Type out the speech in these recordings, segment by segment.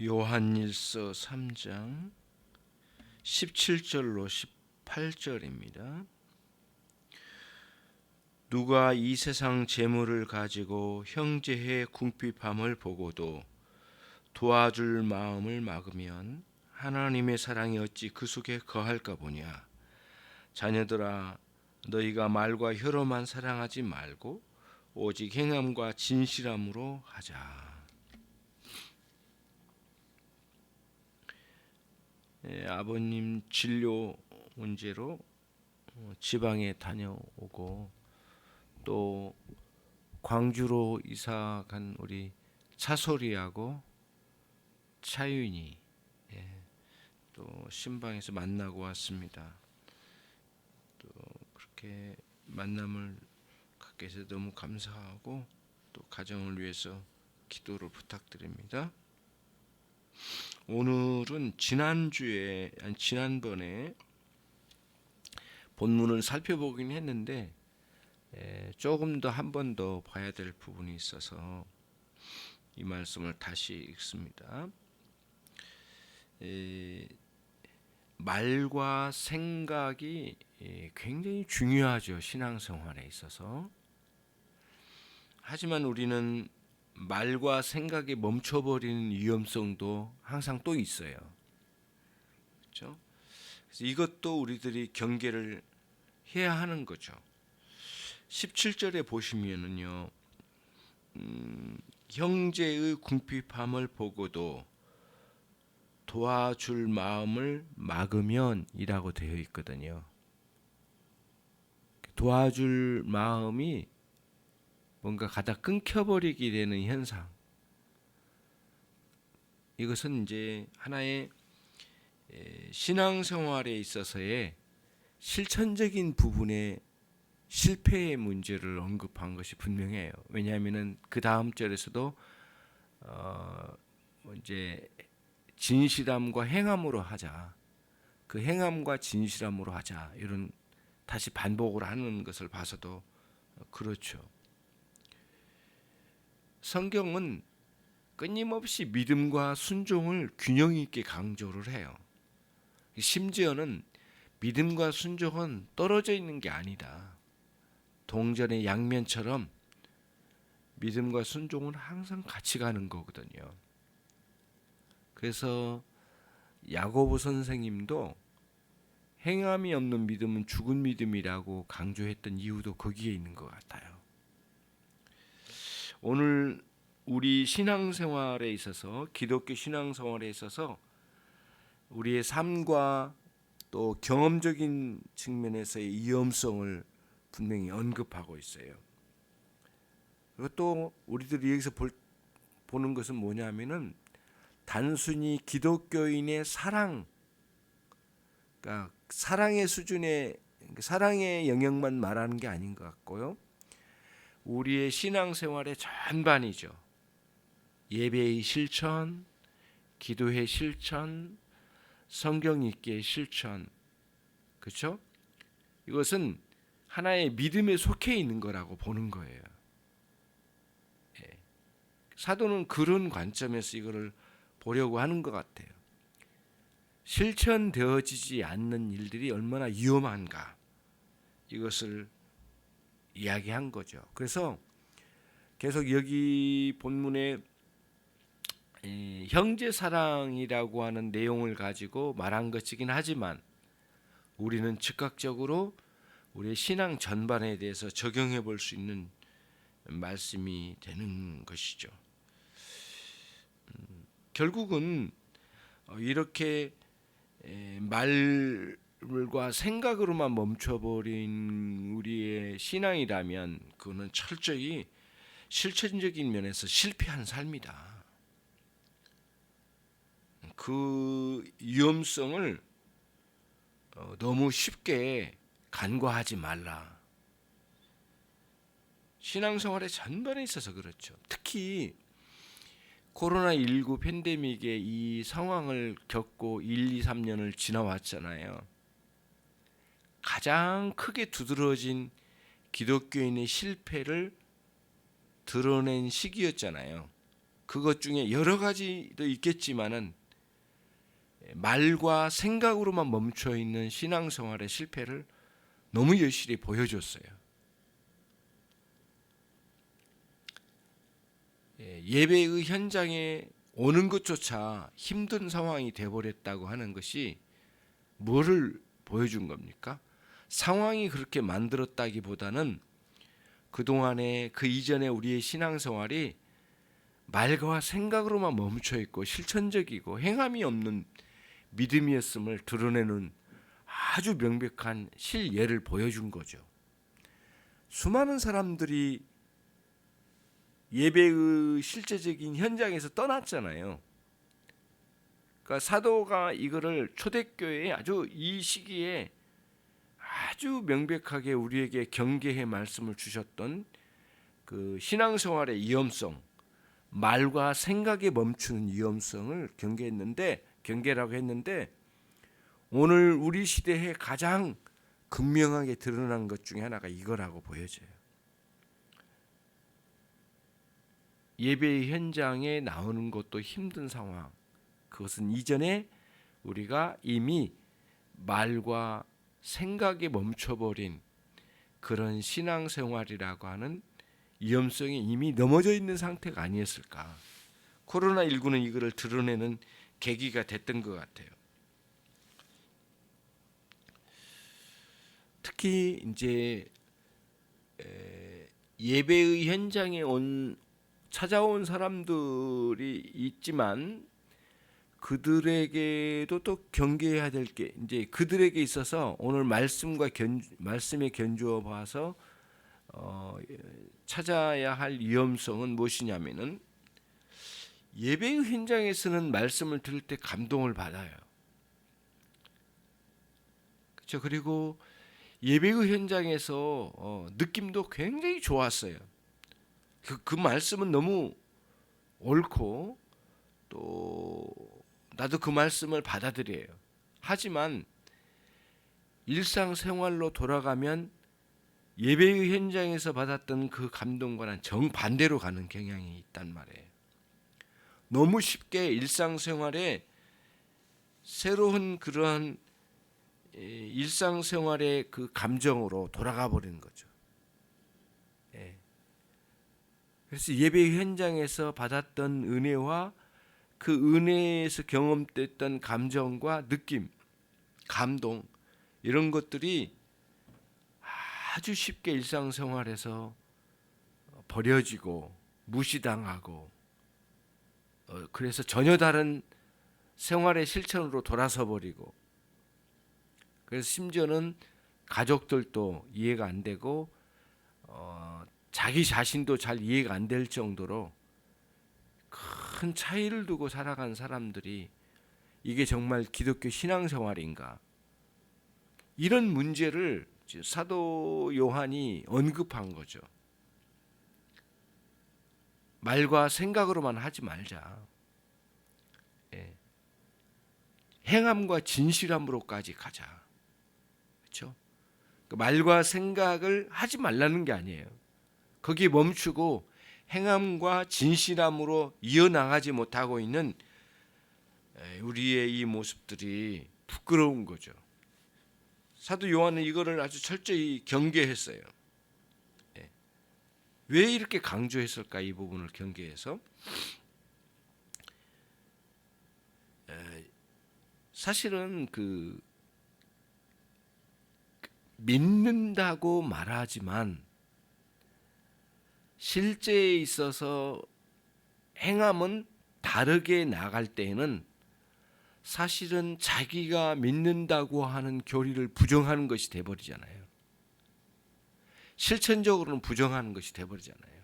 요한일서 3장 17절로 18절입니다. 누가 이 세상 재물을 가지고 형제의 궁핍함을 보고도 도와줄 마음을 막으면 하나님의 사랑이 어찌 그 속에 거할까 보냐. 자녀들아, 너희가 말과 혀로만 사랑하지 말고 오직 행함과 진실함으로 하자. 아버님 진료 문제로 지방에 다녀오고 또 광주로 이사 간 우리 차소리하고 차윤이 또 신방에서 만나고 왔습니다. 또 그렇게 만남을 갖게 해서 너무 감사하고 또 가정을 위해서 기도를 부탁드립니다. 오늘은 지난번에 본문을 살펴보긴 했는데 조금 더 한 번 더 봐야 될 부분이 있어서 이 말씀을 다시 읽습니다. 말과 생각이 굉장히 중요하죠, 신앙생활에 있어서. 하지만 우리는 말과 생각이 멈춰버리는 위험성도 항상 또 있어요. 그렇죠? 그래서 이것도 우리들이 경계를 해야 하는 거죠. 17절에 보시면은요, 형제의 궁핍함을 보고도 도와줄 마음을 막으면이라고 되어 있거든요. 도와줄 마음이 뭔가 가다 끊겨버리게 되는 현상. 이것은 이제 하나의 신앙생활에 있어서의 실천적인 부분의 실패의 문제를 언급한 것이 분명해요. 왜냐하면은 그 다음 절에서도 이제 진실함과 행함으로 하자. 그 행함과 진실함으로 하자. 이런 다시 반복을 하는 것을 봐서도 그렇죠. 성경은 끊임없이 믿음과 순종을 균형 있게 강조를 해요. 심지어는 믿음과 순종은 떨어져 있는 게 아니다. 동전의 양면처럼 믿음과 순종은 항상 같이 가는 거거든요. 그래서 야고보 선생님도 행함이 없는 믿음은 죽은 믿음이라고 강조했던 이유도 거기에 있는 것 같아요. 오늘 우리 신앙생활에 있어서, 기독교 신앙생활에 있어서 우리의 삶과 또 경험적인 측면에서의 위험성을 분명히 언급하고 있어요. 그리고 또 우리들이 여기서 보는 것은 뭐냐면은 단순히 기독교인의 사랑, 그러니까 사랑의 수준의, 사랑의 영역만 말하는 게 아닌 것 같고요. 우리의 신앙생활의 전반이죠. 예배의 실천, 기도의 실천, 성경 읽기의 실천, 그렇죠? 이것은 하나의 믿음에 속해 있는 거라고 보는 거예요. 사도는 그런 관점에서 이거를 보려고 하는 것 같아요. 실천되어지지 않는 일들이 얼마나 위험한가, 이것을 이야기한 거죠. 그래서 계속 여기 본문에 형제 사랑이라고 하는 내용을 가지고 말한 것이긴 하지만 우리는 즉각적으로 우리의 신앙 전반에 대해서 적용해 볼 수 있는 말씀이 되는 것이죠. 결국은 이렇게 말과 생각으로만 멈춰버린 우리의 신앙이라면 그거는 철저히 실천적인 면에서 실패한 삶이다. 그 위험성을 너무 쉽게 간과하지 말라. 신앙생활의 전반에 있어서 그렇죠. 특히 코로나19 팬데믹의 이 상황을 겪고 1, 2, 3년을 지나왔잖아요. 가장 크게 두드러진 기독교인의 실패를 드러낸 시기였잖아요. 그것 중에 여러 가지도 있겠지만은 말과 생각으로만 멈춰 있는 신앙생활의 실패를 너무 여실히 보여줬어요. 예배의 현장에 오는 것조차 힘든 상황이 되어버렸다고 하는 것이 뭐를 보여준 겁니까? 상황이 그렇게 만들었다기보다는 그동안에 그 이전에 우리의 신앙생활이 말과 생각으로만 멈춰 있고 실천적이고 행함이 없는 믿음이었음을 드러내는 아주 명백한 실예를 보여준 거죠. 수많은 사람들이 예배의 실제적인 현장에서 떠났잖아요. 그러니까 사도가 이거를 초대교회에 아주 이 시기에 아주 명백하게 우리에게 경계의 말씀을 주셨던 그 신앙생활의 위험성, 말과 생각에 멈추는 위험성을 경계라고 했는데 오늘 우리 시대에 가장 극명하게 드러난 것 중에 하나가 이거라고 보여져요. 예배의 현장에 나오는 것도 힘든 상황. 그것은 이전에 우리가 이미 말과 생각에 멈춰버린 그런 신앙생활이라고 하는 위험성이 이미 넘어져 있는 상태가 아니었을까. 코로나19는 이거를 드러내는 계기가 됐던 것 같아요. 특히 이제 예배의 현장에 찾아온 사람들이 있지만 그들에게도 또 경계해야 될 게 이제 그들에게 있어서 오늘 말씀에 견주어 봐서 찾아야 할 위험성은 무엇이냐면은 예배의 현장에서는 말씀을 들을 때 감동을 받아요. 그렇죠. 그리고 예배의 현장에서 느낌도 굉장히 좋았어요. 그 말씀은 너무 옳고 또 나도 그 말씀을 받아들여요. 하지만 일상생활로 돌아가면 예배의 현장에서 받았던 그 감동과는 정반대로 가는 경향이 있단 말이에요. 너무 쉽게 일상생활에 새로운 그러한 일상생활의 그 감정으로 돌아가 버리는 거죠. 그래서 예배 현장에서 받았던 은혜와 그 은혜에서 경험됐던 감정과 느낌, 감동 이런 것들이 아주 쉽게 일상생활에서 버려지고 무시당하고 그래서 전혀 다른 생활의 실천으로 돌아서 버리고 그래서 심지어는 가족들도 이해가 안 되고 자기 자신도 잘 이해가 안 될 정도로 큰 차이를 두고 살아간 사람들이 이게 정말 기독교 신앙생활인가? 이런 문제를 사도 요한이 언급한 거죠. 말과 생각으로만 하지 말자. 행함과 진실함으로까지 가자. 그렇죠? 말과 생각을 하지 말라는 게 아니에요. 거기에 멈추고 행함과 진실함으로 이어나가지 못하고 있는 우리의 이 모습들이 부끄러운 거죠. 사도 요한은 이거를 아주 철저히 경계했어요. 왜 이렇게 강조했을까? 이 부분을 경계해서 사실은 그 믿는다고 말하지만 실제에 있어서 행함은 다르게 나갈 때에는 사실은 자기가 믿는다고 하는 교리를 부정하는 것이 돼버리잖아요. 실천적으로는 부정하는 것이 돼버리잖아요.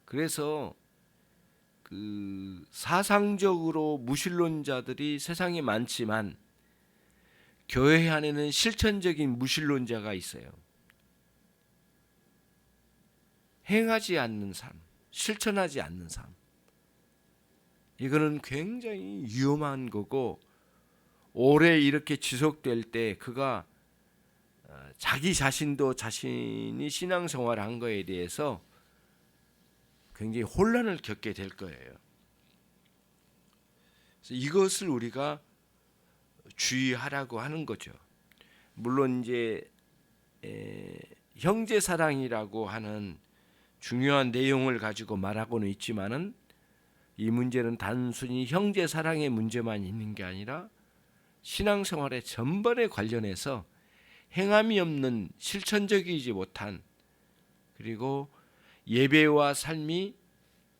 그래서 그 사상적으로 무신론자들이 세상에 많지만 교회 안에는 실천적인 무신론자가 있어요. 행하지 않는 삶, 실천하지 않는 삶. 이거는 굉장히 위험한 거고 오래 이렇게 지속될 때 그가 자기 자신도 자신이 신앙생활을 한 거에 대해서 굉장히 혼란을 겪게 될 거예요. 그래서 이것을 우리가 주의하라고 하는 거죠. 물론 이제 형제 사랑이라고 하는 중요한 내용을 가지고 말하고는 있지만은 이 문제는 단순히 형제 사랑의 문제만 있는 게 아니라 신앙생활의 전반에 관련해서 행함이 없는 실천적이지 못한, 그리고 예배와 삶이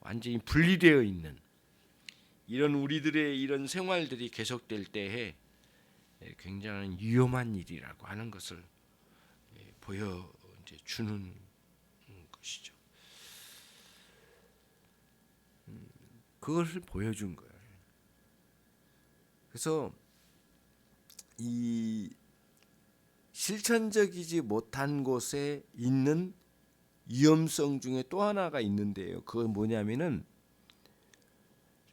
완전히 분리되어 있는 이런 우리들의 이런 생활들이 계속될 때에 굉장히 위험한 일이라고 하는 것을 보여 주는 것이죠. 그것을 보여준 거예요. 그래서 이 실천적이지 못한 곳에 있는 위험성 중에 또 하나가 있는데요. 그건 뭐냐면은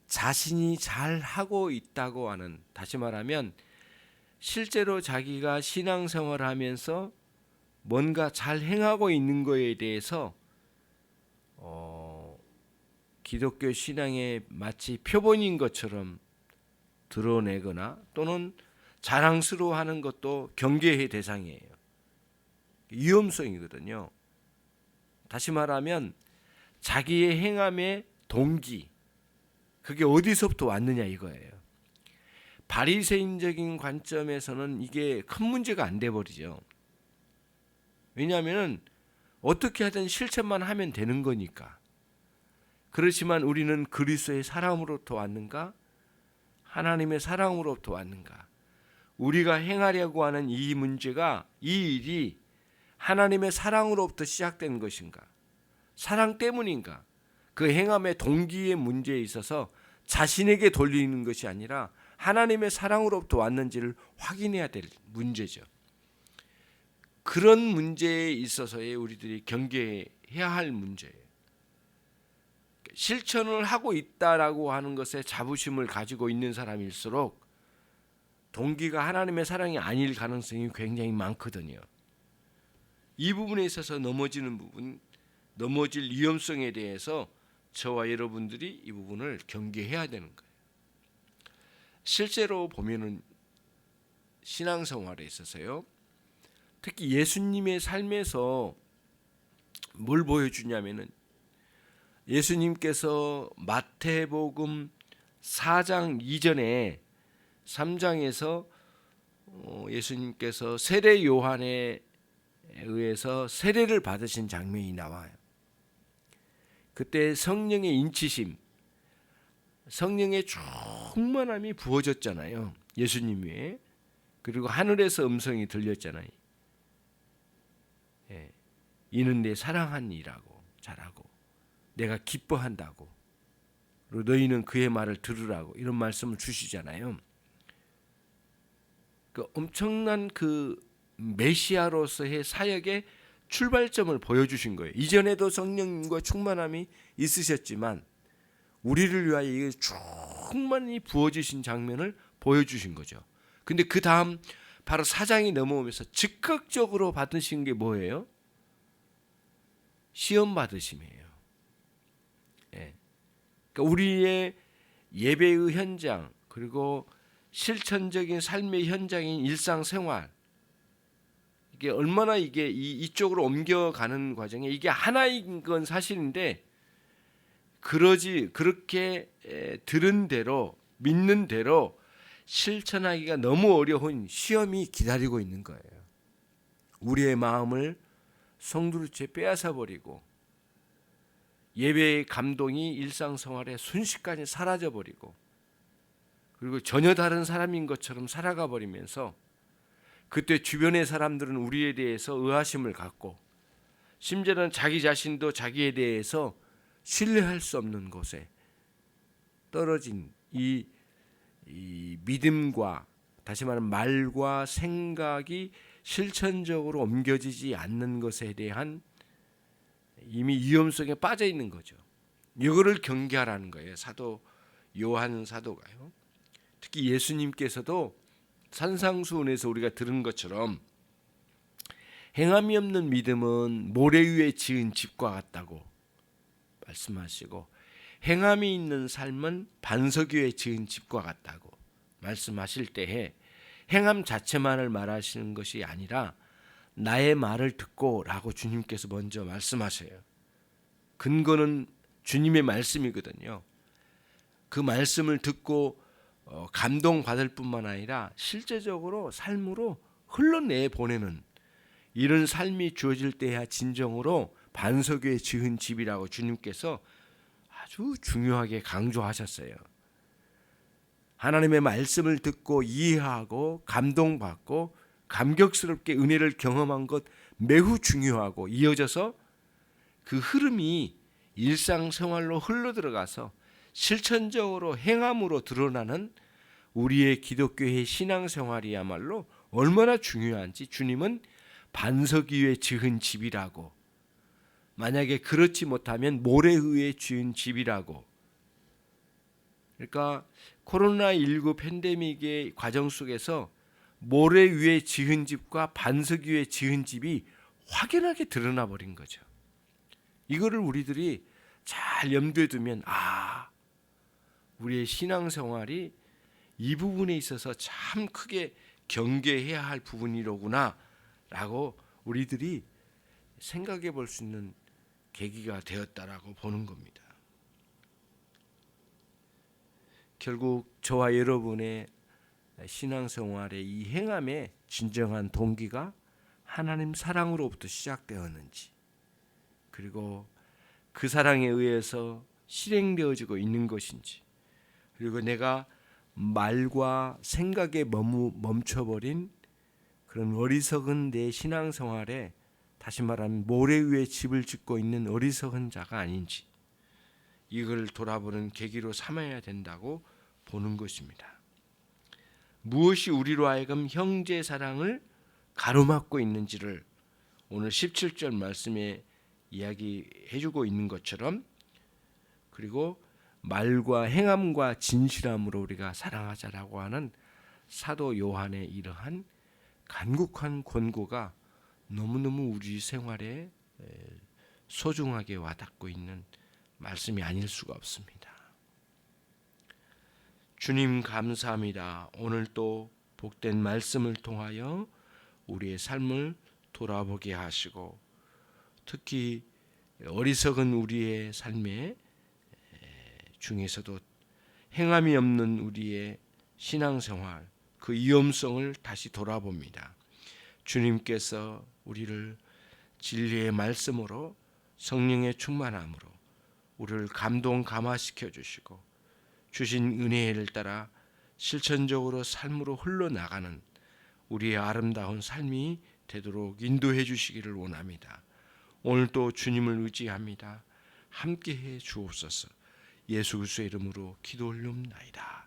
자신이 잘 하고 있다고 하는, 다시 말하면 실제로 자기가 신앙생활을 하면서 뭔가 잘 행하고 있는 거에 대해서 기독교 신앙의 마치 표본인 것처럼 드러내거나 또는 자랑스러워하는 것도 경계의 대상이에요. 위험성이거든요. 다시 말하면 자기의 행함의 동기, 그게 어디서부터 왔느냐 이거예요. 바리새인적인 관점에서는 이게 큰 문제가 안 돼 버리죠. 왜냐하면 어떻게 하든 실천만 하면 되는 거니까. 그렇지만 우리는 그리스도의 사랑으로부터 왔는가? 하나님의 사랑으로부터 왔는가? 우리가 행하려고 하는 이 문제가, 이 일이 하나님의 사랑으로부터 시작된 것인가? 사랑 때문인가? 그 행함의 동기의 문제에 있어서 자신에게 돌리는 것이 아니라 하나님의 사랑으로부터 왔는지를 확인해야 될 문제죠. 그런 문제에 있어서의 우리들이 경계해야 할 문제예요. 실천을 하고 있다라고 하는 것에 자부심을 가지고 있는 사람일수록 동기가 하나님의 사랑이 아닐 가능성이 굉장히 많거든요. 이 부분에 있어서 넘어지는 부분, 넘어질 위험성에 대해서 저와 여러분들이 이 부분을 경계해야 되는 거예요. 실제로 보면은 신앙생활에 있어서요, 특히 예수님의 삶에서 뭘 보여주냐면은 예수님께서 마태복음 4장 이전에 3장에서 예수님께서 세례 요한에 의해서 세례를 받으신 장면이 나와요. 그때 성령의 인치심, 성령의 충만함이 부어졌잖아요. 예수님 위에. 그리고 하늘에서 음성이 들렸잖아요. 예, 이는 내 사랑한 이라고, 잘하고 내가 기뻐한다고, 그리고 너희는 그의 말을 들으라고, 이런 말씀을 주시잖아요. 그 엄청난 그 메시아로서의 사역의 출발점을 보여주신 거예요. 이전에도 성령님과 충만함이 있으셨지만 우리를 위하여 이 충만히 부어주신 장면을 보여주신 거죠. 근데 그 다음 바로 4장이 넘어오면서 즉각적으로 받으신 게 뭐예요? 시험 받으심이에요. 예. 그러니까 우리의 예배의 현장, 그리고 실천적인 삶의 현장인 일상생활, 이게 얼마나 이게 이쪽으로 옮겨가는 과정에 이게 하나인 건 사실인데, 그렇게 들은 대로 믿는 대로 실천하기가 너무 어려운 시험이 기다리고 있는 거예요. 우리의 마음을 성도로째 빼앗아 버리고 예배의 감동이 일상생활에 순식간에 사라져 버리고, 그리고 전혀 다른 사람인 것처럼 살아가 버리면서 그때 주변의 사람들은 우리에 대해서 의아심을 갖고, 심지어는 자기 자신도 자기에 대해서 신뢰할 수 없는 곳에 떨어진 이 믿음과, 다시 말하면 말과 생각이 실천적으로 옮겨지지 않는 것에 대한 이미 위험성에 빠져 있는 거죠. 이거를 경계하라는 거예요. 사도 요한 사도가요. 특히 예수님께서도 산상수훈에서 우리가 들은 것처럼 행함이 없는 믿음은 모래 위에 지은 집과 같다고 말씀하시고 행함이 있는 삶은 반석 위에 지은 집과 같다고 말씀하실 때에 행함 자체만을 말하시는 것이 아니라 나의 말을 듣고 라고 주님께서 먼저 말씀하셔요. 근거는 주님의 말씀이거든요. 그 말씀을 듣고 감동받을 뿐만 아니라 실제적으로 삶으로 흘러내 보내는 이런 삶이 주어질 때야 진정으로 반석 위에 지은 집이라고 주님께서 아주 중요하게 강조하셨어요. 하나님의 말씀을 듣고 이해하고 감동받고 감격스럽게 은혜를 경험한 것 매우 중요하고 이어져서 그 흐름이 일상생활로 흘러들어가서 실천적으로 행함으로 드러나는 우리의 기독교의 신앙생활이야말로 얼마나 중요한지 주님은 반석 위에 지은 집이라고, 만약에 그렇지 못하면 모래 위에 지은 집이라고. 그러니까 코로나19 팬데믹의 과정 속에서 모래 위에 지은 집과 반석 위에 지은 집이 확연하게 드러나 버린 거죠. 이거를 우리들이 잘 염두에 두면 우리의 신앙생활이 이 부분에 있어서 참 크게 경계해야 할 부분이로구나 라고 우리들이 생각해 볼 수 있는 계기가 되었다라고 보는 겁니다. 결국 저와 여러분의 신앙생활의 이 행함의 진정한 동기가 하나님 사랑으로부터 시작되었는지, 그리고 그 사랑에 의해서 실행되어지고 있는 것인지, 그리고 내가 말과 생각에 멈춰버린 그런 어리석은 내 신앙생활에, 다시 말하면 모래 위에 집을 짓고 있는 어리석은 자가 아닌지, 이걸 돌아보는 계기로 삼아야 된다고 보는 것입니다. 무엇이 우리로 하여금 형제 사랑을 가로막고 있는지를 오늘 17절 말씀에 이야기해주고 있는 것처럼, 그리고 말과 행함과 진실함으로 우리가 사랑하자라고 하는 사도 요한의 이러한 간곡한 권고가 너무너무 우리 생활에 소중하게 와닿고 있는 말씀이 아닐 수가 없습니다. 주님 감사합니다. 오늘 또 복된 말씀을 통하여 우리의 삶을 돌아보게 하시고, 특히 어리석은 우리의 삶에 중에서도 행함이 없는 우리의 신앙생활, 그 위험성을 다시 돌아봅니다. 주님께서 우리를 진리의 말씀으로, 성령의 충만함으로 우리를 감화시켜 주시고, 주신 은혜를 따라 실천적으로 삶으로 흘러나가는 우리의 아름다운 삶이 되도록 인도해 주시기를 원합니다. 오늘도 주님을 의지합니다. 함께해 주옵소서. 예수 그리스도의 이름으로 기도 올리옵나이다.